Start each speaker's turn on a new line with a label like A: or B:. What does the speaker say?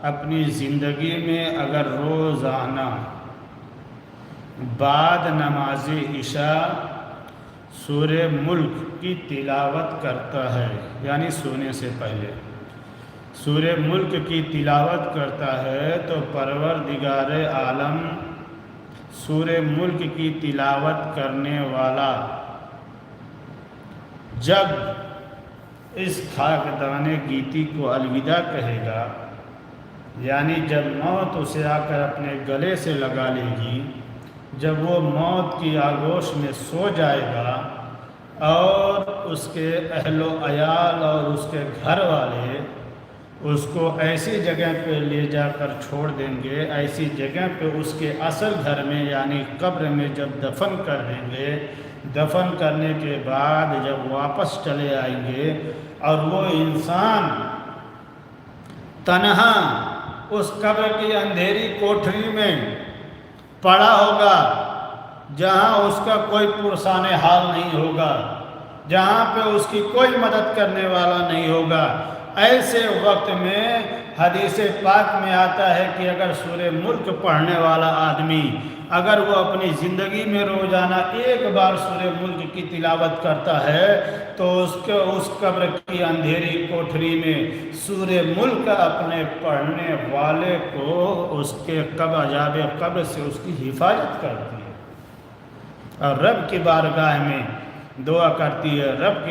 A: اپنی زندگی میں اگر روزانہ بعد نماز عشاء سورہ ملک کی تلاوت کرتا ہے، یعنی سونے سے پہلے سورہ ملک کی تلاوت کرتا ہے، تو پروردگار عالم سورہ ملک کی تلاوت کرنے والا جب اس خاکدان گیتی کو الوداع کہے گا، یعنی جب موت اسے آ کر اپنے گلے سے لگا لے گی، جب وہ موت کی آغوش میں سو جائے گا اور اس کے اہل و عیال اور اس کے گھر والے اس کو ایسی جگہ پہ لے جا کر چھوڑ دیں گے، ایسی جگہ پہ اس کے اصل گھر میں یعنی قبر میں جب دفن کر دیں گے، دفن کرنے کے بعد جب واپس چلے آئیں گے اور وہ انسان تنہا اس قبر کی اندھیری کوٹھری میں پڑا ہوگا، جہاں اس کا کوئی پرسان حال نہیں ہوگا، جہاں پہ اس کی کوئی مدد کرنے والا نہیں ہوگا، ایسے وقت میں حدیث پاک میں آتا ہے کہ اگر سورہ ملک پڑھنے والا آدمی اگر وہ اپنی زندگی میں روزانہ ایک بار سورہ ملک کی تلاوت کرتا ہے تو اس قبر کی اندھیری کوٹھری میں سورہ ملک اپنے پڑھنے والے کو اس کے عذاب قبر سے اس کی حفاظت کرتی ہے اور رب کی بارگاہ میں دعا کرتی ہے، رب کی